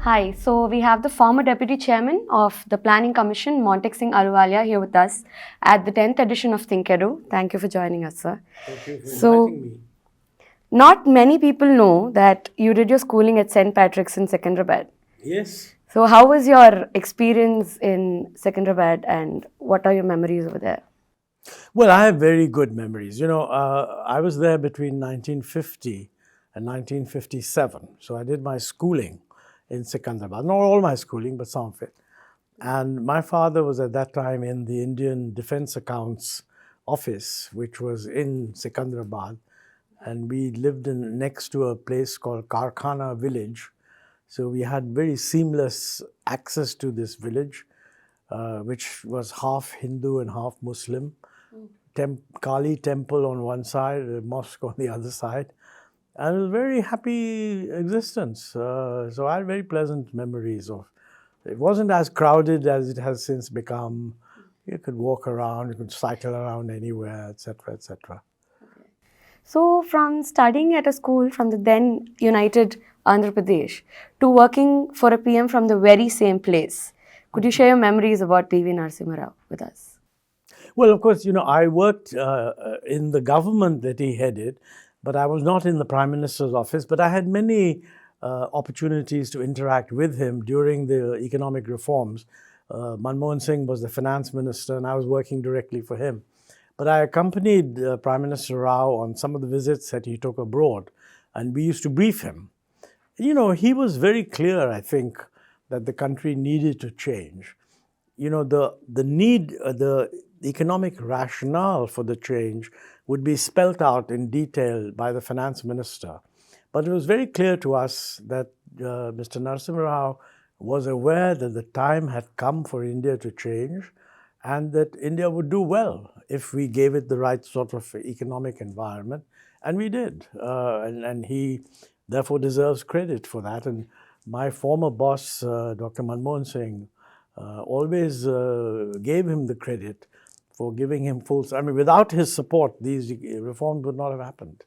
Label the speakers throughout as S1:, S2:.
S1: Hi, so we have the former Deputy Chairman of the Planning Commission, Montek Singh Ahluwalia, here with us at the 10th edition of ThinkEdu. Thank you for joining us, sir.
S2: Thank you for
S1: So,
S2: inviting me.
S1: not many people know that you did your schooling at St. Patrick's in Secunderabad.
S2: Yes.
S1: So, how was your experience in Secunderabad and what are your memories over there?
S2: Well, I have very good memories. I was there between 1950 and 1957. So I did my schooling in Secunderabad. Not all my schooling, but some of it. And my father was at that time in the Indian Defense Accounts Office, which was in Secunderabad. And we lived next to a place called Karkhana Village. So we had very seamless access to this village, which was half Hindu and half Muslim. Kali temple on one side, a mosque on the other side. And it was a very happy existence. So I had very pleasant memories of it. It wasn't as crowded as it has since become. You could walk around, you could cycle around anywhere, etc., etc.
S1: So, from studying at a school from the then united Andhra Pradesh to working for a PM from the very same place, could you share your memories about PV Narasimha Rao with us?
S2: Well, of course, I worked in the government that he headed, but I was not in the Prime Minister's office. But I had many opportunities to interact with him during the economic reforms. Manmohan Singh was the finance minister, and I was working directly for him. But I accompanied Prime Minister Rao on some of the visits that he took abroad, and we used to brief him. He was very clear, I think, that the country needed to change. The economic rationale for the change would be spelt out in detail by the finance minister. But it was very clear to us that Mr. Narasimha Rao was aware that the time had come for India to change and that India would do well if we gave it the right sort of economic environment. And we did. And he therefore deserves credit for that. And my former boss, Dr. Manmohan Singh, always gave him the credit for giving him without his support, these reforms would not have happened.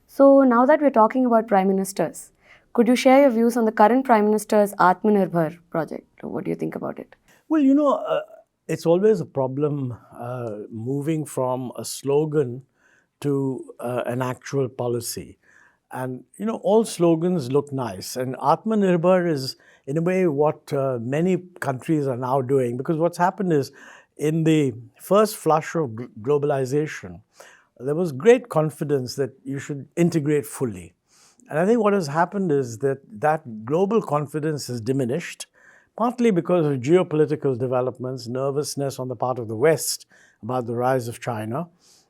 S1: So, now that we're talking about Prime Ministers, could you share your views on the current Prime Minister's Atmanirbhar project? What do you think about it?
S2: Well, it's always a problem moving from a slogan to an actual policy. And, all slogans look nice. And Atmanirbhar is, in a way, what many countries are now doing. Because what's happened is, in the first flush of globalization, there was great confidence that you should integrate fully. And I think what has happened is that global confidence has diminished, partly because of geopolitical developments, nervousness on the part of the West about the rise of China,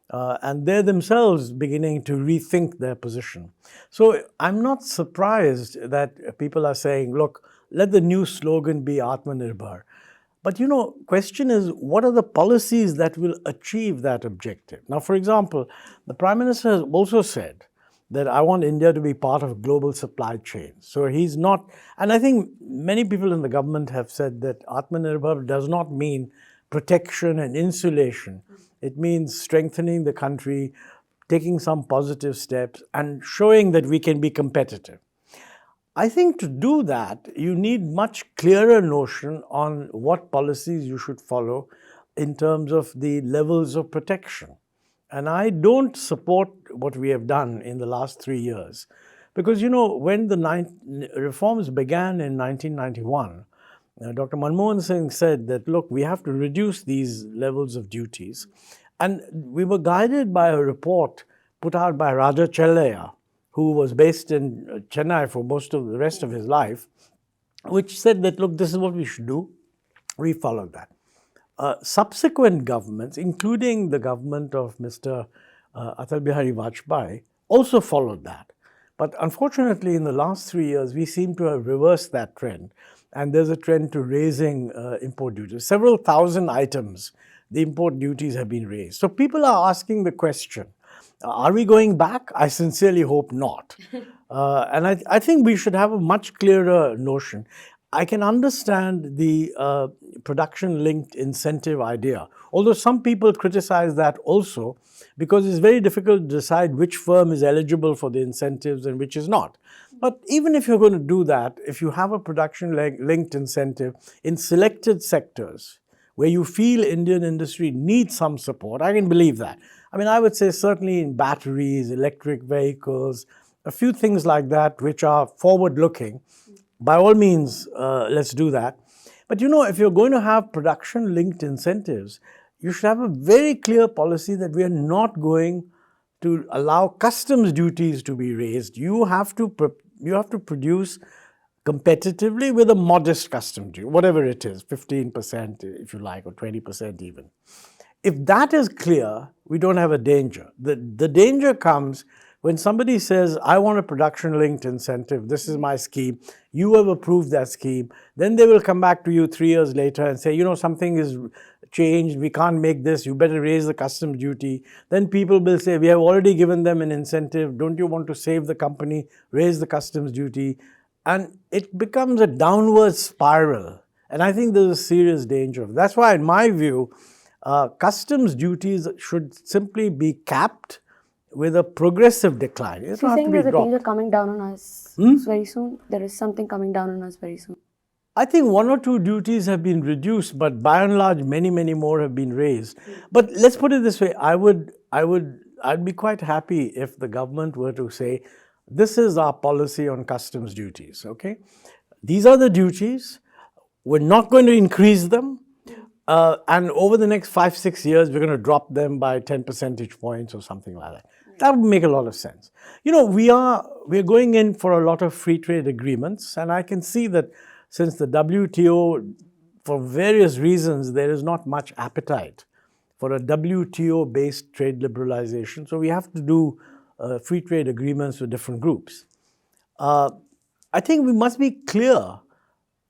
S2: and they're themselves beginning to rethink their position. So I'm not surprised that people are saying, look, let the new slogan be Atmanirbhar. But question is, what are the policies that will achieve that objective? Now, for example, the Prime Minister has also said that I want India to be part of global supply chain. So he's not, and I think many people in the government have said that Atmanirbhar does not mean protection and insulation. It means strengthening the country, taking some positive steps, and showing that we can be competitive. I think to do that, you need much clearer notion on what policies you should follow in terms of the levels of protection. And I don't support what we have done in the last 3 years. Because, when the reforms began in 1991, Dr. Manmohan Singh said that, look, we have to reduce these levels of duties. And we were guided by a report put out by Raja Chellaya, who was based in Chennai for most of the rest of his life, which said that, look, this is what we should do. We followed that. Subsequent governments, including the government of Mr. Atal Bihari Vajpayee, also followed that. But unfortunately, in the last 3 years, we seem to have reversed that trend. And there's a trend to raising import duties. Several thousand items, the import duties have been raised. So people are asking the question, are we going back? I sincerely hope not. And I think we should have a much clearer notion. I can understand the production-linked incentive idea, although some people criticize that also because it's very difficult to decide which firm is eligible for the incentives and which is not. But even if you're going to do that, if you have a production-linked incentive in selected sectors where you feel Indian industry needs some support, I can believe that. I mean, I would say certainly in batteries, electric vehicles, a few things like that which are forward-looking. By all means, let's do that. But if you're going to have production-linked incentives, you should have a very clear policy that we are not going to allow customs duties to be raised. You have to produce competitively with a modest custom duty, whatever it is, 15% if you like, or 20% even. If that is clear, we don't have a danger. The danger comes when somebody says, I want a production-linked incentive, this is my scheme, you have approved that scheme, then they will come back to you 3 years later and say, something is changed, we can't make this, you better raise the customs duty. Then people will say, we have already given them an incentive, don't you want to save the company, raise the customs duty? And it becomes a downward spiral. And I think there's a serious danger of it. That's why, in my view, customs duties should simply be capped with a progressive decline.
S1: So you think there's a danger coming down on us very soon? There is something coming down on us very soon?
S2: I think 1 or 2 duties have been reduced, but by and large, many, many more have been raised. But let's put it this way, I'd be quite happy if the government were to say, this is our policy on customs duties, okay? These are the duties, we're not going to increase them, and over the next 5-6 years, we're going to drop them by 10 percentage points or something like that. That would make a lot of sense. We're going in for a lot of free trade agreements, and I can see that since the WTO, for various reasons, there is not much appetite for a WTO-based trade liberalization. So we have to do free trade agreements with different groups. I think we must be clear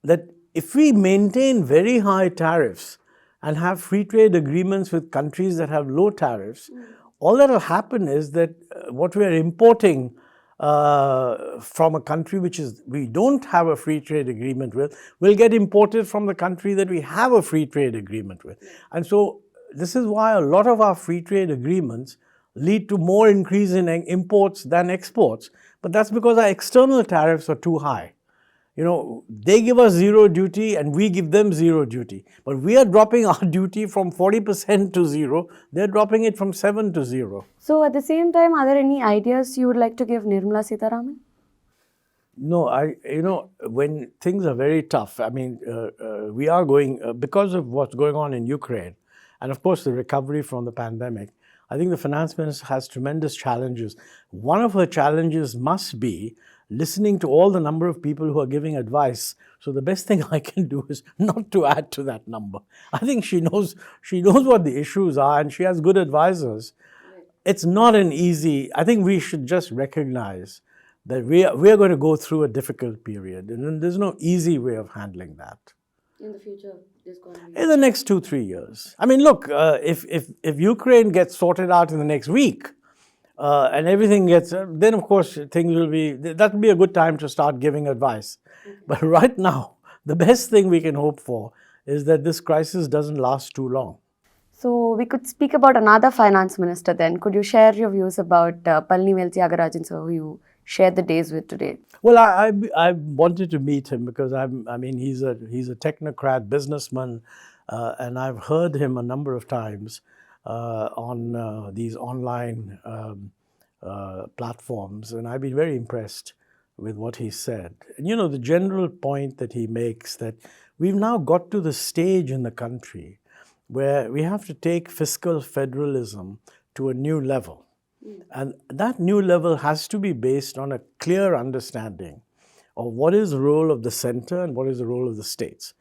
S2: that if we maintain very high tariffs and have free trade agreements with countries that have low tariffs, all that will happen is that what we are importing from a country we don't have a free trade agreement with will get imported from the country that we have a free trade agreement with. And so this is why a lot of our free trade agreements lead to more increase in imports than exports. But that's because our external tariffs are too high. They give us zero duty and we give them zero duty. But we are dropping our duty from 40% to zero. They're dropping it from 7 to 0.
S1: So at the same time, are there any ideas you would like to give Nirmala Sitharaman?
S2: No, when things are very tough, I mean, we are going, because of what's going on in Ukraine, and of course the recovery from the pandemic, I think the finance minister has tremendous challenges. One of her challenges must be listening to all the number of people who are giving advice. So the best thing I can do is not to add to that number. I think she knows what the issues are and she has good advisors. It's not an easy, I think we should just recognize that we are going to go through a difficult period and there's no easy way of handling that.
S1: In the future, there's going to be...
S2: In the next 2-3 years. I mean, look, if Ukraine gets sorted out in the next week, and everything gets, then of course things will be, that will be a good time to start giving advice. Okay. But right now, the best thing we can hope for is that this crisis doesn't last too long.
S1: So we could speak about another finance minister then. Could you share your views about Palanivel Thiagarajan, sir, who you shared the days with today?
S2: Well, I wanted to meet him because he's a technocrat, businessman, and I've heard him a number of times on these online platforms, and I've been very impressed with what he said. And the general point that he makes, that we've now got to the stage in the country where we have to take fiscal federalism to a new level. And that new level has to be based on a clear understanding of what is the role of the center and what is the role of the states.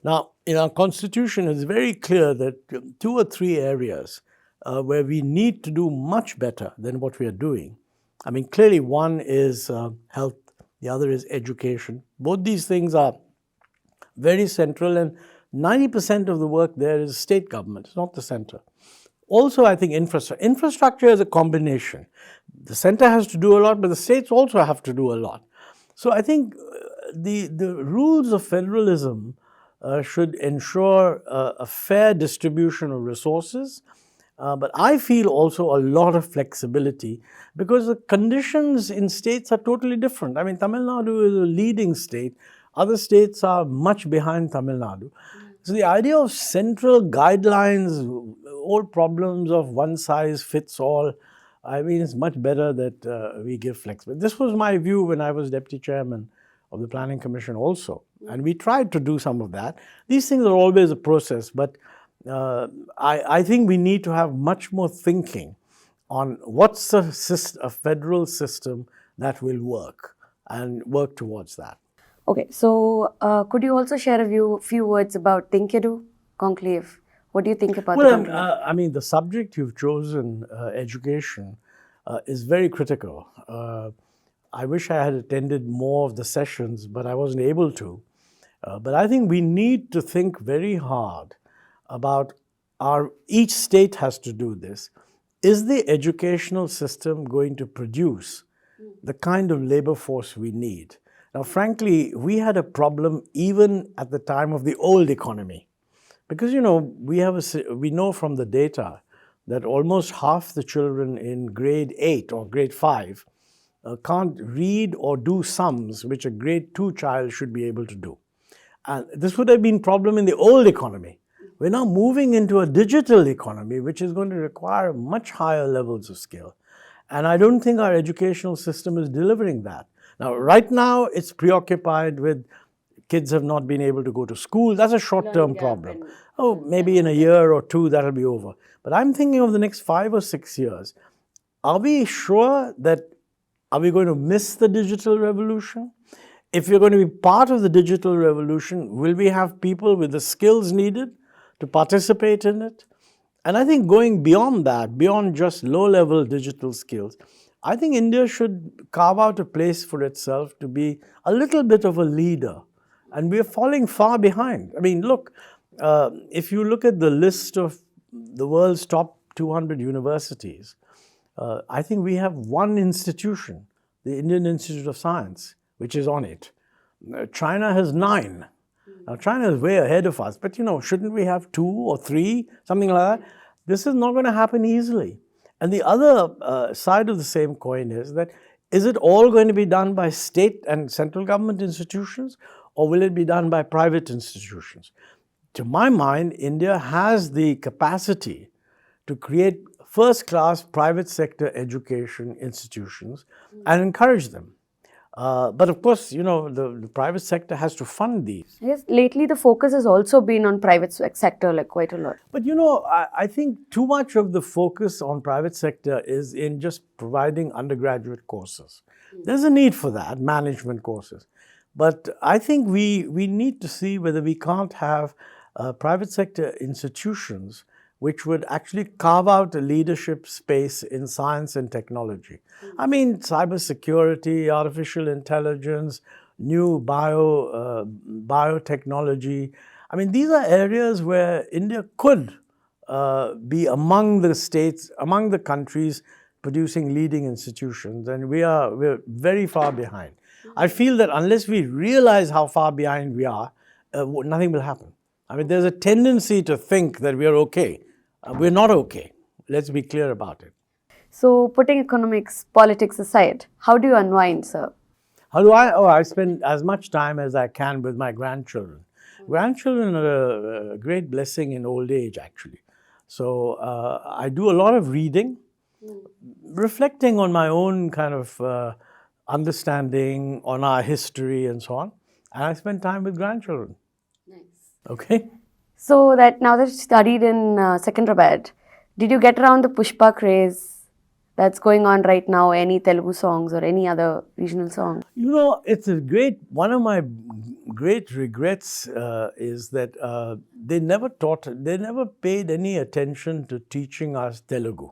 S2: Now, in our constitution, it's very clear that 2 or 3 areas where we need to do much better than what we are doing. I mean, clearly one is health, the other is education. Both these things are very central, and 90% of the work there is state government, it's not the center. Also, I think infrastructure is a combination. The center has to do a lot, but the states also have to do a lot. So I think the rules of federalism should ensure a fair distribution of resources, but I feel also a lot of flexibility because the conditions in states are totally different. I mean, Tamil Nadu is a leading state. Other states are much behind Tamil Nadu. So the idea of central guidelines, old problems of one size fits all, I mean, it's much better that we give flexibility. This was my view when I was deputy chairman of the Planning Commission also. And we tried to do some of that. These things are always a process, but I think we need to have much more thinking on what's a federal system that will work and work towards that.
S1: Okay, so could you also share a few words about ThinkEdu Conclave? What do you think about the
S2: Well,
S1: conclave?
S2: I mean, the subject you've chosen, education, is very critical. I wish I had attended more of the sessions, but I wasn't able to. But I think we need to think very hard about each state has to do this. Is the educational system going to produce the kind of labor force we need? Now, frankly, we had a problem even at the time of the old economy. Because, you know, we know from the data that almost half the children in grade 8 or grade 5 can't read or do sums, which a grade 2 child should be able to do. And this would have been a problem in the old economy. We're now moving into a digital economy, which is going to require much higher levels of skill. And I don't think our educational system is delivering that. Now, right now, it's preoccupied with kids have not been able to go to school. That's a short-term problem. Oh, maybe in a year or two, that'll be over. But I'm thinking of the next 5 or 6 years. Are we sure that, are we going to miss the digital revolution? If we're going to be part of the digital revolution, will we have people with the skills needed to participate in it? And I think going beyond that, beyond just low-level digital skills, I think India should carve out a place for itself to be a little bit of a leader. And we're falling far behind. I mean, look, if you look at the list of the world's top 200 universities, I think we have one institution, the Indian Institute of Science, which is on it. China has 9. Now, China is way ahead of us, but, you know, shouldn't we have 2 or 3, something like that? This is not going to happen easily. And the other side of the same coin is that, is it all going to be done by state and central government institutions, or will it be done by private institutions? To my mind, India has the capacity to create first-class private sector education institutions and encourage them. But of course, you know, the private sector has to fund these.
S1: Yes, lately the focus has also been on private sector, like quite a lot.
S2: But you know, I think too much of the focus on private sector is in just providing undergraduate courses. There's a need for that, management courses. But I think we need to see whether we can't have private sector institutions which would actually carve out a leadership space in science and technology. I mean, cybersecurity, artificial intelligence, new biotechnology. I mean, these are areas where India could be among the states, among the countries producing leading institutions, and we're very far behind. I feel that unless we realize how far behind we are, nothing will happen. I mean, there's a tendency to think that we are okay. We're not okay. Let's be clear about it.
S1: So, putting economics, politics aside, how do you unwind, sir?
S2: How do I? Oh, I spend as much time as I can with my grandchildren. Grandchildren are a great blessing in old age, actually. So I do a lot of reading, reflecting on my own kind of understanding on our history and so on. And I spend time with grandchildren.
S1: Nice.
S2: Okay.
S1: So that now that you studied in Secunderabad, did you get around the Pushpa craze that's going on right now? Any Telugu songs or any other regional song?
S2: You know, it's a great, one of my great regrets is that they never paid any attention to teaching us Telugu.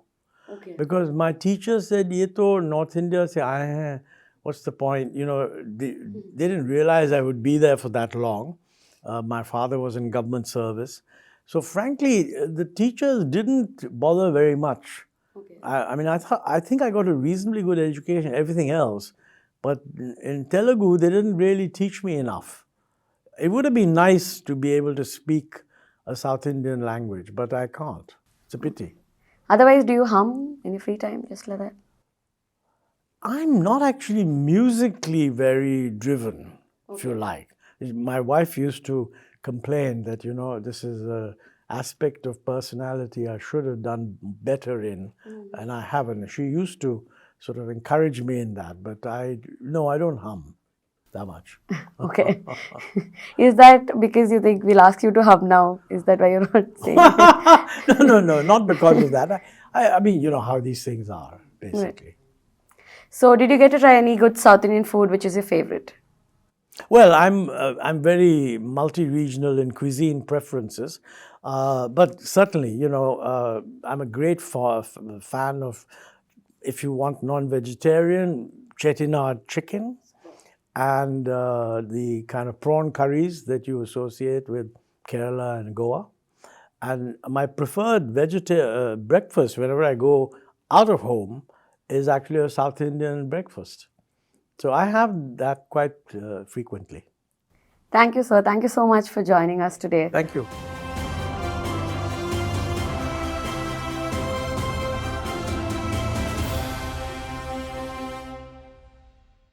S1: Okay.
S2: Because my teacher said, ye to North India se aaye hain, what's the point? You know, they didn't realize I would be there for that long. My father was in government service. So frankly, the teachers didn't bother very much.
S1: Okay.
S2: I mean, I think I got a reasonably good education, everything else. But in Telugu, they didn't really teach me enough. It would have been nice to be able to speak a South Indian language, but I can't. It's a pity.
S1: Otherwise, do you hum in your free time, just like that?
S2: I'm not actually musically very driven, if you like. My wife used to complain that, this is an aspect of personality I should have done better in, and I haven't. She used to sort of encourage me in that, but I don't hum that much.
S1: Okay. Is that because you think we'll ask you to hum now? Is that why you're not saying it?
S2: No, not because of that. I mean, you know how these things are, basically.
S1: So, did you get to try any good South Indian food, which is your favorite?
S2: Well, I'm very multi-regional in cuisine preferences, but certainly, I'm a great fan of, if you want non-vegetarian, chettinad chicken, and the kind of prawn curries that you associate with Kerala and Goa. And my preferred breakfast whenever I go out of home is actually a South Indian breakfast. So I have that quite frequently.
S1: Thank you, sir. Thank you so much for joining us today.
S2: Thank you.